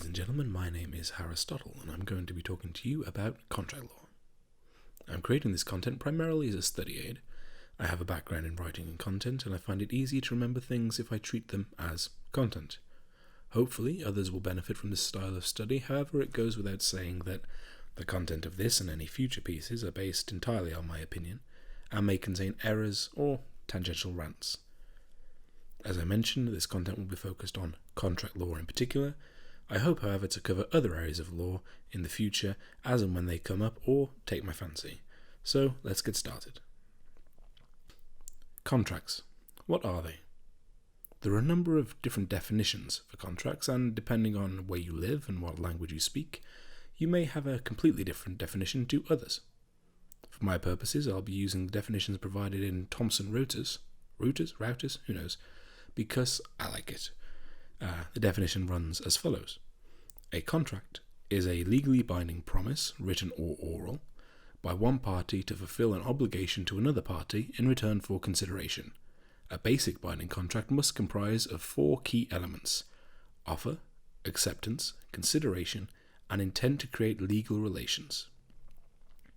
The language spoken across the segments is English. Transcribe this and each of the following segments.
and gentlemen, my name is Harristotle, and I'm going to be talking to you about contract law. I'm creating this content primarily as a study aid. I have a background in writing and content, and I find it easy to remember things if I treat them as content. Hopefully, others will benefit from this style of study. However, it goes without saying that the content of this and any future pieces are based entirely on my opinion, and may contain errors or tangential rants. As I mentioned, this content will be focused on contract law in particular. I hope, however, to cover other areas of law in the future as and when they come up or take my fancy. So, let's get started. Contracts. What are they? There are a number of different definitions for contracts, and depending on where you live and what language you speak, you may have a completely different definition to others. For my purposes, I'll be using the definitions provided in Thomson Reuters, who knows, because I like it. The definition runs as follows. A contract is a legally binding promise, written or oral, by one party to fulfill an obligation to another party in return for consideration. A basic binding contract must comprise of 4 key elements: offer, acceptance, consideration, and intent to create legal relations.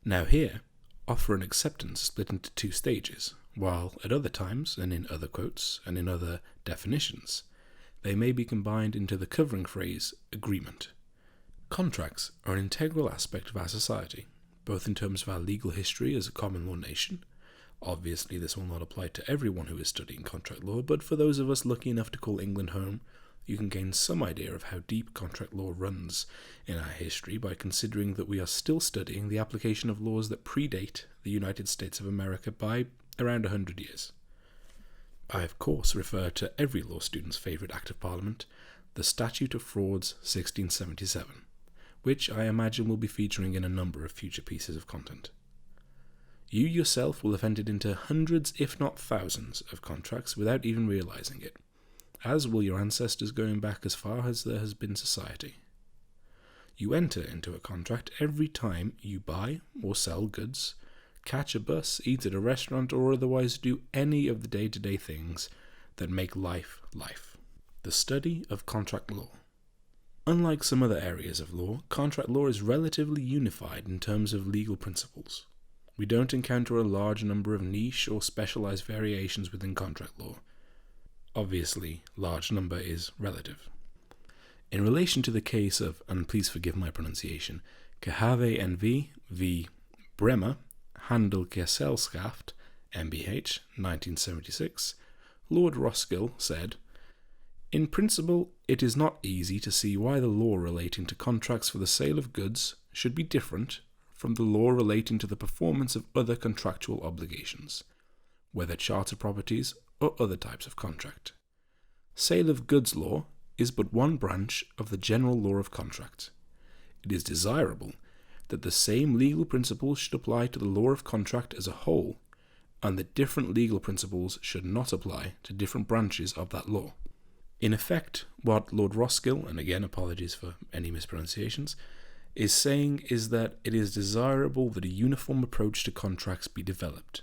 Now here, offer and acceptance split into 2 stages, while at other times, and in other quotes, and in other definitions, they may be combined into the covering phrase, agreement. Contracts are an integral aspect of our society, both in terms of our legal history as a common law nation. Obviously, this will not apply to everyone who is studying contract law, but for those of us lucky enough to call England home, you can gain some idea of how deep contract law runs in our history by considering that we are still studying the application of laws that predate the United States of America by around 100 years. I, of course, refer to every law student's favourite Act of Parliament, the Statute of Frauds 1677, which I imagine will be featuring in a number of future pieces of content. You yourself will have entered into hundreds, if not thousands, of contracts without even realising it, as will your ancestors going back as far as there has been society. You enter into a contract every time you buy or sell goods, catch a bus, eat at a restaurant, or otherwise do any of the day-to-day things that make life life. The study of contract law. Unlike some other areas of law, contract law is relatively unified in terms of legal principles. We don't encounter a large number of niche or specialized variations within contract law. Obviously, large number is relative. In relation to the case of, and please forgive my pronunciation, Gehave NV v. Bremer, Handelsgesellschaft, MBH, 1976, Lord Roskill said, "In principle, it is not easy to see why the law relating to contracts for the sale of goods should be different from the law relating to the performance of other contractual obligations, whether charter properties or other types of contract. Sale of goods law is but one branch of the general law of contract. It is desirable that the same legal principles should apply to the law of contract as a whole, and that different legal principles should not apply to different branches of that law." In effect, what Lord Roskill, and again apologies for any mispronunciations, is saying is that it is desirable that a uniform approach to contracts be developed.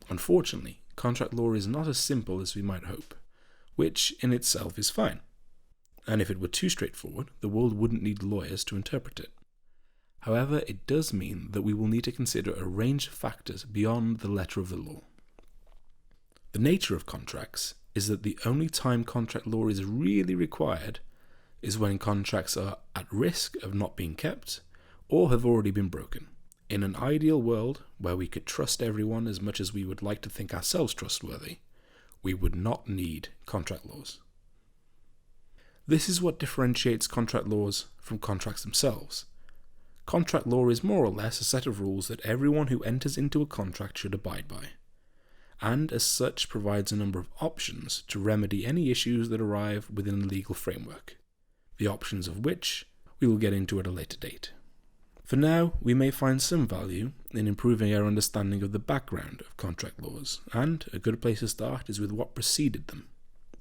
Unfortunately, contract law is not as simple as we might hope, which in itself is fine. And if it were too straightforward, the world wouldn't need lawyers to interpret it. However, it does mean that we will need to consider a range of factors beyond the letter of the law. The nature of contracts is that the only time contract law is really required is when contracts are at risk of not being kept or have already been broken. In an ideal world where we could trust everyone as much as we would like to think ourselves trustworthy, we would not need contract laws. This is what differentiates contract laws from contracts themselves. Contract law is more or less a set of rules that everyone who enters into a contract should abide by, and as such provides a number of options to remedy any issues that arrive within the legal framework, the options of which we will get into at a later date. For now, we may find some value in improving our understanding of the background of contract laws, and a good place to start is with what preceded them.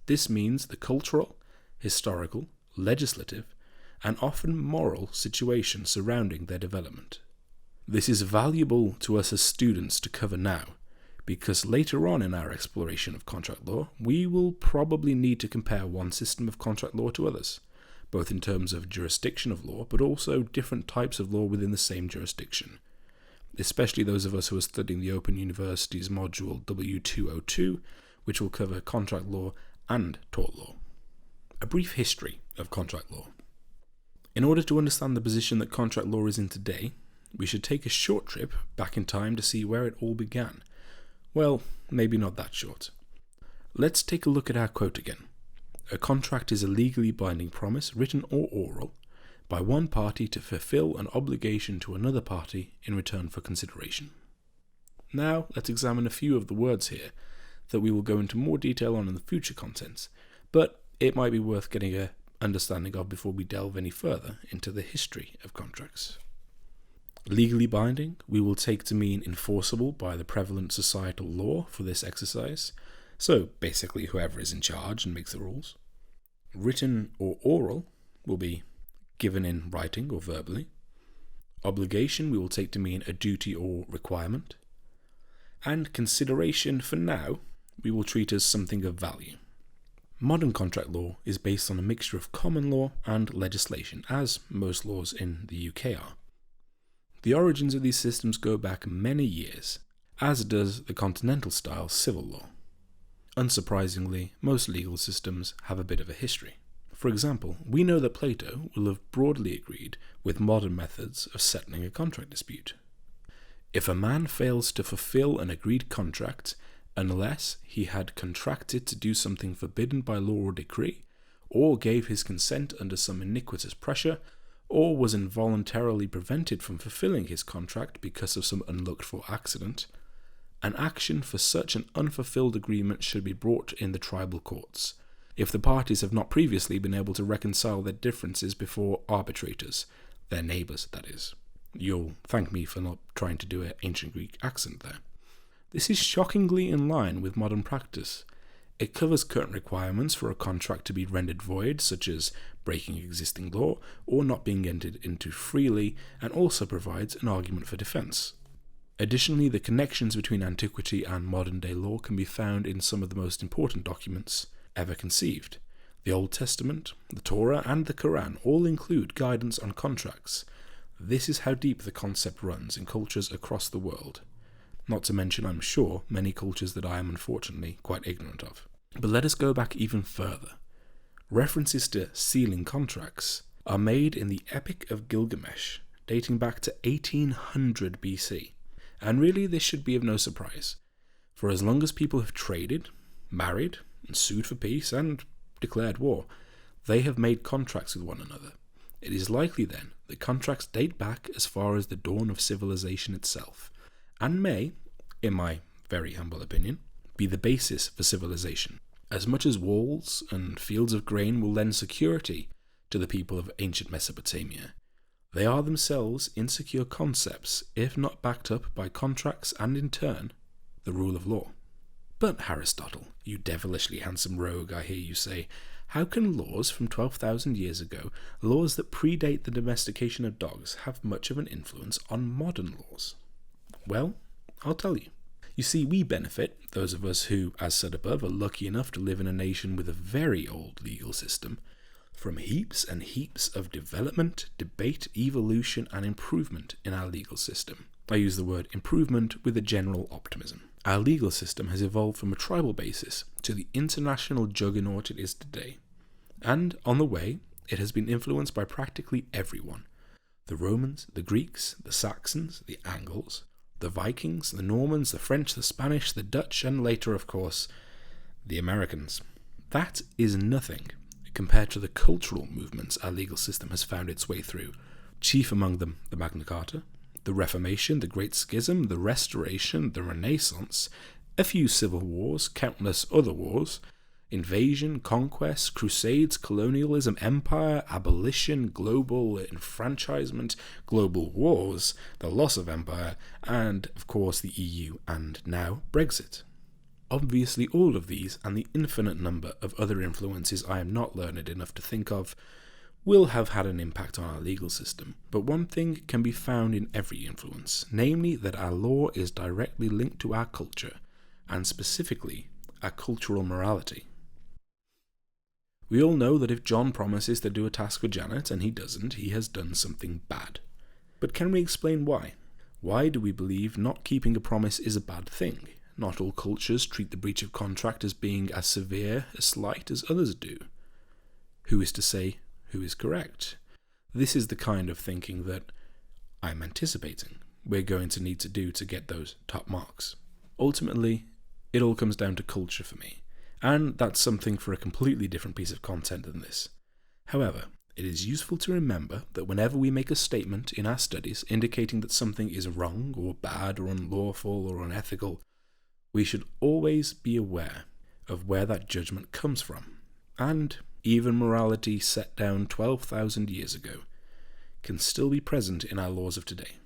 This means the cultural, historical, legislative, and often moral situation surrounding their development. This is valuable to us as students to cover now, because later on in our exploration of contract law, we will probably need to compare one system of contract law to others, both in terms of jurisdiction of law, but also different types of law within the same jurisdiction, especially those of us who are studying the Open University's module W202, which will cover contract law and tort law. A brief history of contract law. In order to understand the position that contract law is in today, we should take a short trip back in time to see where it all began. Well, maybe not that short. Let's take a look at our quote again. A contract is a legally binding promise, written or oral, by one party to fulfill an obligation to another party in return for consideration. Now, let's examine a few of the words here that we will go into more detail on in the future contents, but it might be worth getting an understanding of before we delve any further into the history of contracts. Legally binding, we will take to mean enforceable by the prevalent societal law for this exercise, so basically whoever is in charge and makes the rules. Written or oral will be given in writing or verbally. Obligation we will take to mean a duty or requirement. And consideration, for now, we will treat as something of value. Modern contract law is based on a mixture of common law and legislation, as most laws in the UK are. The origins of these systems go back many years, as does the continental-style civil law. Unsurprisingly, most legal systems have a bit of a history. For example, we know that Plato will have broadly agreed with modern methods of settling a contract dispute. If a man fails to fulfill an agreed contract unless he had contracted to do something forbidden by law or decree, or gave his consent under some iniquitous pressure, or was involuntarily prevented from fulfilling his contract because of some unlooked-for accident, an action for such an unfulfilled agreement should be brought in the tribal courts, if the parties have not previously been able to reconcile their differences before arbitrators, their neighbours, that is. You'll thank me for not trying to do an ancient Greek accent there. This is shockingly in line with modern practice. It covers current requirements for a contract to be rendered void, such as breaking existing law or not being entered into freely, and also provides an argument for defence. Additionally, the connections between antiquity and modern-day law can be found in some of the most important documents ever conceived. The Old Testament, the Torah, and the Quran all include guidance on contracts. This is how deep the concept runs in cultures across the world. Not to mention, I'm sure, many cultures that I am unfortunately quite ignorant of. But let us go back even further. References to sealing contracts are made in the Epic of Gilgamesh, dating back to 1800 BC. And really, this should be of no surprise, for as long as people have traded, married, and sued for peace, and declared war, they have made contracts with one another. It is likely, then, that contracts date back as far as the dawn of civilization itself, and may, in my very humble opinion, be the basis for civilization. As much as walls and fields of grain will lend security to the people of ancient Mesopotamia, they are themselves insecure concepts if not backed up by contracts and, in turn, the rule of law. But Harristotle, you devilishly handsome rogue, I hear you say, how can laws from 12,000 years ago, laws that predate the domestication of dogs, have much of an influence on modern laws? Well, I'll tell you. You see, we benefit, those of us who, as said above, are lucky enough to live in a nation with a very old legal system, from heaps and heaps of development, debate, evolution, and improvement in our legal system. I use the word improvement with a general optimism. Our legal system has evolved from a tribal basis to the international juggernaut it is today. And, on the way, it has been influenced by practically everyone. The Romans, the Greeks, the Saxons, the Angles, the Vikings, the Normans, the French, the Spanish, the Dutch, and later, of course, the Americans. That is nothing compared to the cultural movements our legal system has found its way through, chief among them the Magna Carta, the Reformation, the Great Schism, the Restoration, the Renaissance, a few civil wars, countless other wars, invasion, conquest, crusades, colonialism, empire, abolition, global enfranchisement, global wars, the loss of empire, and, of course, the EU, and now Brexit. Obviously, all of these, and the infinite number of other influences I am not learned enough to think of, will have had an impact on our legal system. But one thing can be found in every influence, namely that our law is directly linked to our culture, and specifically, our cultural morality. We all know that if John promises to do a task for Janet and he doesn't, he has done something bad. But can we explain why? Why do we believe not keeping a promise is a bad thing? Not all cultures treat the breach of contract as being as severe a slight as others do. Who is to say who is correct? This is the kind of thinking that I'm anticipating we're going to need to do to get those top marks. Ultimately, it all comes down to culture for me, and that's something for a completely different piece of content than this. However, it is useful to remember that whenever we make a statement in our studies indicating that something is wrong or bad or unlawful or unethical, we should always be aware of where that judgment comes from, and even morality set down 12,000 years ago can still be present in our laws of today.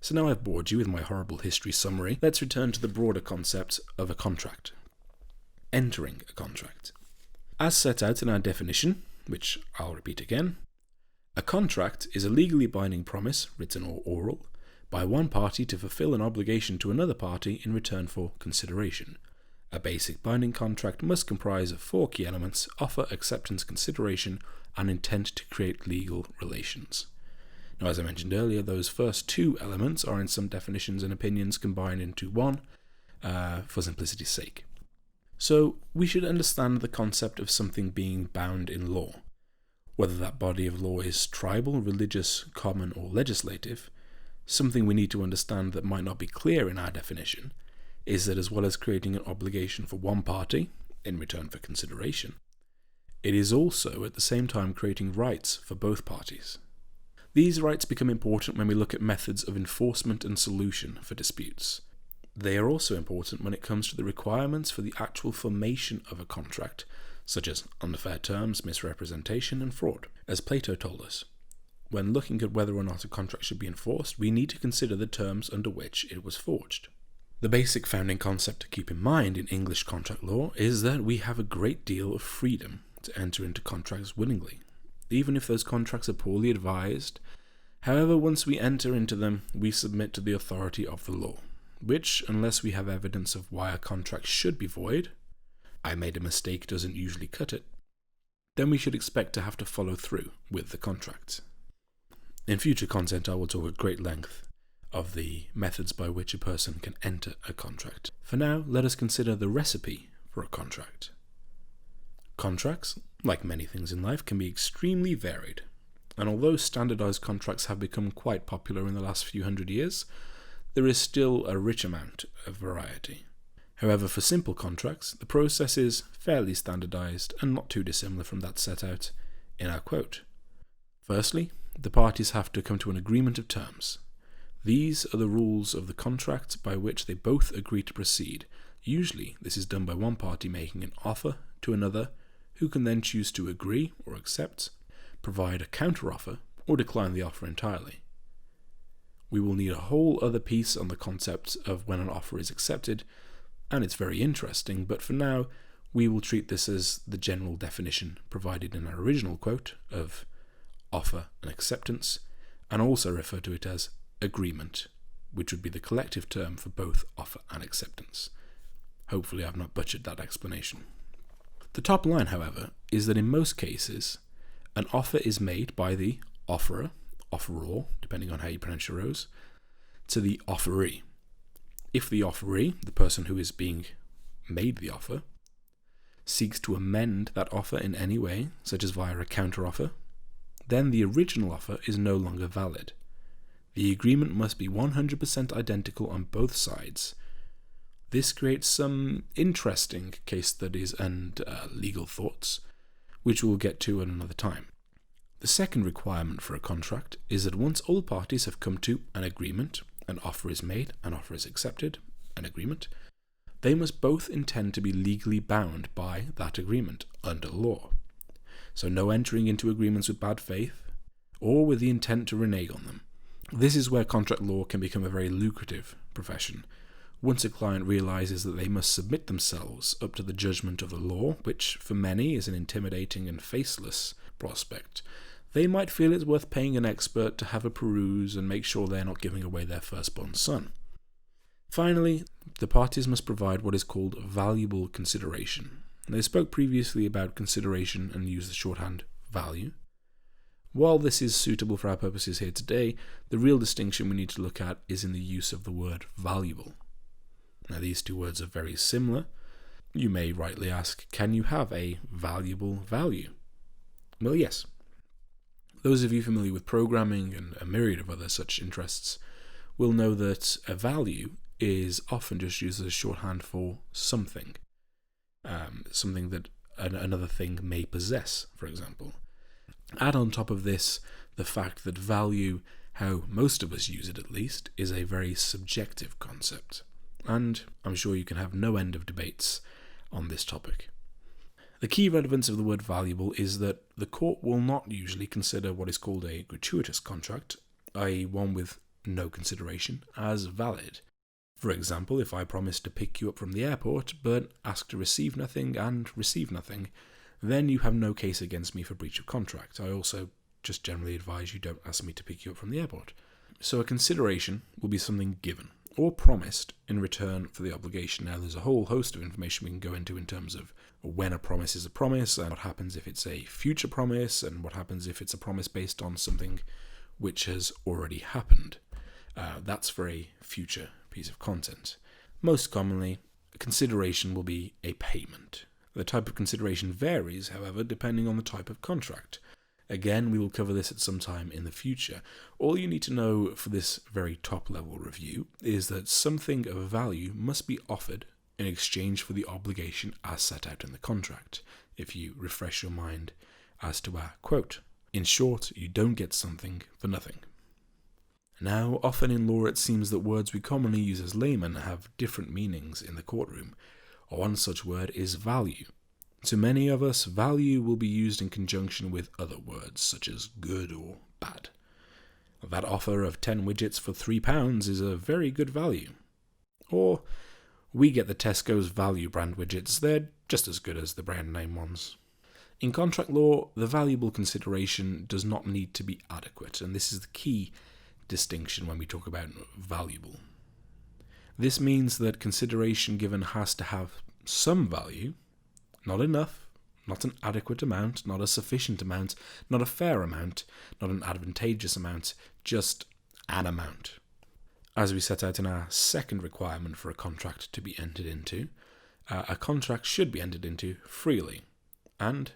So now I've bored you with my horrible history summary, let's return to the broader concept of a contract. Entering a contract. As set out in our definition, which I'll repeat again, a contract is a legally binding promise, written or oral, by one party to fulfill an obligation to another party in return for consideration. A basic binding contract must comprise of 4 key elements: offer, acceptance, consideration, and intent to create legal relations. Now, as I mentioned earlier, those first 2 elements are in some definitions and opinions combined into one for simplicity's sake. So we should understand the concept of something being bound in law. Whether that body of law is tribal, religious, common, or legislative, something we need to understand that might not be clear in our definition is that as well as creating an obligation for one party, in return for consideration, it is also at the same time creating rights for both parties. These rights become important when we look at methods of enforcement and solution for disputes. They are also important when it comes to the requirements for the actual formation of a contract, such as unfair terms, misrepresentation, and fraud. As Plato told us, when looking at whether or not a contract should be enforced, we need to consider the terms under which it was forged. The basic founding concept to keep in mind in English contract law is that we have a great deal of freedom to enter into contracts willingly, even if those contracts are poorly advised. However, once we enter into them, we submit to the authority of the law, which, unless we have evidence of why a contract should be void, I made a mistake doesn't usually cut it, then we should expect to have to follow through with the contract. In future content, I will talk at great length of the methods by which a person can enter a contract. For now, let us consider the recipe for a contract. Contracts, like many things in life, can be extremely varied, and although standardized contracts have become quite popular in the last few hundred years, there is still a rich amount of variety. However, for simple contracts, the process is fairly standardized and not too dissimilar from that set out in our quote. Firstly, the parties have to come to an agreement of terms. These are the rules of the contract by which they both agree to proceed. Usually, this is done by one party making an offer to another, who can then choose to agree or accept, provide a counteroffer, or decline the offer entirely. We will need a whole other piece on the concept of when an offer is accepted, and it's very interesting, but for now, we will treat this as the general definition provided in our original quote of offer and acceptance, and also refer to it as agreement, which would be the collective term for both offer and acceptance. Hopefully I've not butchered that explanation. The top line, however, is that in most cases, an offer is made by the offerer, offeror, depending on how you pronounce your O's, to the offeree. If the offeree, the person who is being made the offer, seeks to amend that offer in any way, such as via a counteroffer, then the original offer is no longer valid. The agreement must be 100% identical on both sides. This creates some interesting case studies and legal thoughts, which we'll get to at another time. The second requirement for a contract is that once all parties have come to an agreement, an offer is made, an offer is accepted, an agreement, they must both intend to be legally bound by that agreement under law. So no entering into agreements with bad faith or with the intent to renege on them. This is where contract law can become a very lucrative profession. Once a client realizes that they must submit themselves up to the judgment of the law, which for many is an intimidating and faceless prospect, they might feel it's worth paying an expert to have a peruse and make sure they're not giving away their firstborn son. Finally, the parties must provide what is called valuable consideration. They spoke previously about consideration and used the shorthand value. While this is suitable for our purposes here today, the real distinction we need to look at is in the use of the word valuable. Now, these two words are very similar. You may rightly ask, can you have a valuable value? Well, yes. Those of you familiar with programming and a myriad of other such interests will know that a value is often just used as a shorthand for something. Something that another thing may possess, for example. Add on top of this the fact that value, how most of us use it at least, is a very subjective concept. And I'm sure you can have no end of debates on this topic. The key relevance of the word valuable is that the court will not usually consider what is called a gratuitous contract, i.e. one with no consideration, as valid. For example, if I promise to pick you up from the airport, but ask to receive nothing and receive nothing, then you have no case against me for breach of contract. I also just generally advise you don't ask me to pick you up from the airport. So a consideration will be something given or promised in return for the obligation. Now, there's a whole host of information we can go into in terms of when a promise is a promise, and what happens if it's a future promise, and what happens if it's a promise based on something which has already happened. That's for a future piece of content. Most commonly, consideration will be a payment. The type of consideration varies, however, depending on the type of contract. Again, we will cover this at some time in the future. All you need to know for this very top-level review is that something of value must be offered in exchange for the obligation as set out in the contract, if you refresh your mind as to our quote. In short, you don't get something for nothing. Now, often in law it seems that words we commonly use as laymen have different meanings in the courtroom. One such word is value. To many of us, value will be used in conjunction with other words, such as good or bad. That offer of 10 widgets for £3 is a very good value. Or, we get the Tesco's value brand widgets, they're just as good as the brand name ones. In contract law, the valuable consideration does not need to be adequate, and this is the key distinction when we talk about valuable. This means that consideration given has to have some value, not enough, not an adequate amount, not a sufficient amount, not a fair amount, not an advantageous amount, just an amount. As we set out in our second requirement for a contract to be entered into, a contract should be entered into freely, and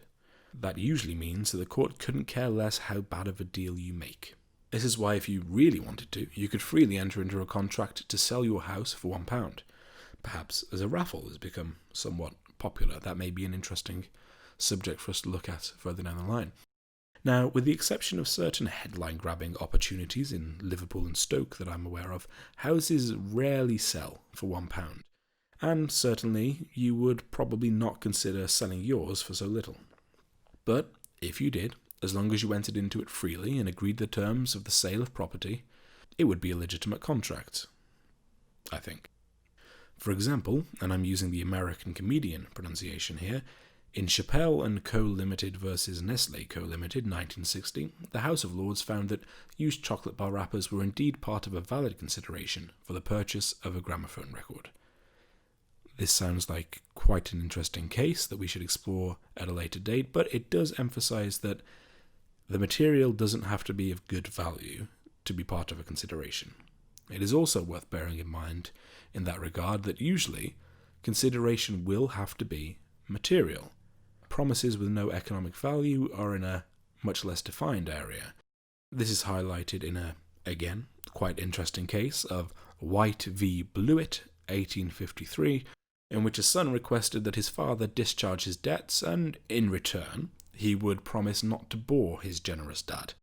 that usually means that the court couldn't care less how bad of a deal you make. This is why if you really wanted to, you could freely enter into a contract to sell your house for £1. Perhaps as a raffle has become somewhat popular. That may be an interesting subject for us to look at further down the line. Now, with the exception of certain headline-grabbing opportunities in Liverpool and Stoke that I'm aware of, houses rarely sell for £1. And certainly, you would probably not consider selling yours for so little. But if you did, as long as you entered into it freely and agreed the terms of the sale of property, it would be a legitimate contract, I think. For example, and I'm using the American comedian pronunciation here, in Chappelle and Co. Limited versus Nestle Co. Limited, 1960, the House of Lords found that used chocolate bar wrappers were indeed part of a valid consideration for the purchase of a gramophone record. This sounds like quite an interesting case that we should explore at a later date, but it does emphasize that the material doesn't have to be of good value to be part of a consideration. It is also worth bearing in mind in that regard that usually consideration will have to be material. Promises with no economic value are in a much less defined area. This is highlighted in a, again, quite interesting case of White v. Blewett, 1853, in which a son requested that his father discharge his debts and, in return, he would promise not to bore his generous dad.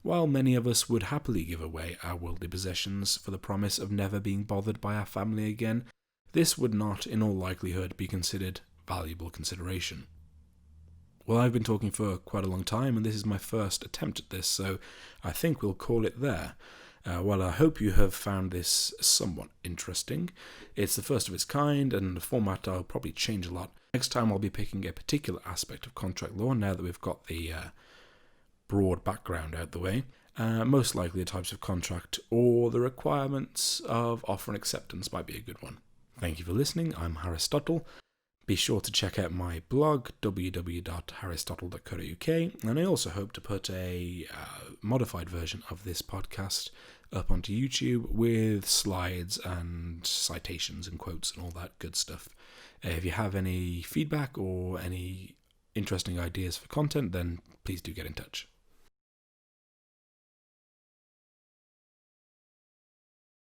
While many of us would happily give away our worldly possessions for the promise of never being bothered by our family again, this would not, in all likelihood, be considered valuable consideration. Well, I've been talking for quite a long time, and this is my first attempt at this, so I think we'll call it there. Well, I hope you have found this somewhat interesting. It's the first of its kind, and the format I'll probably change a lot. Next time I'll be picking a particular aspect of contract law, now that we've got the broad background out the way. Most likely the types of contract or the requirements of offer and acceptance might be a good one. Thank you for listening. I'm Harristotle. Be sure to check out my blog, www.harristotle.co.uk, and I also hope to put a modified version of this podcast up onto YouTube with slides and citations and quotes and all that good stuff. If you have any feedback or any interesting ideas for content, then please do get in touch.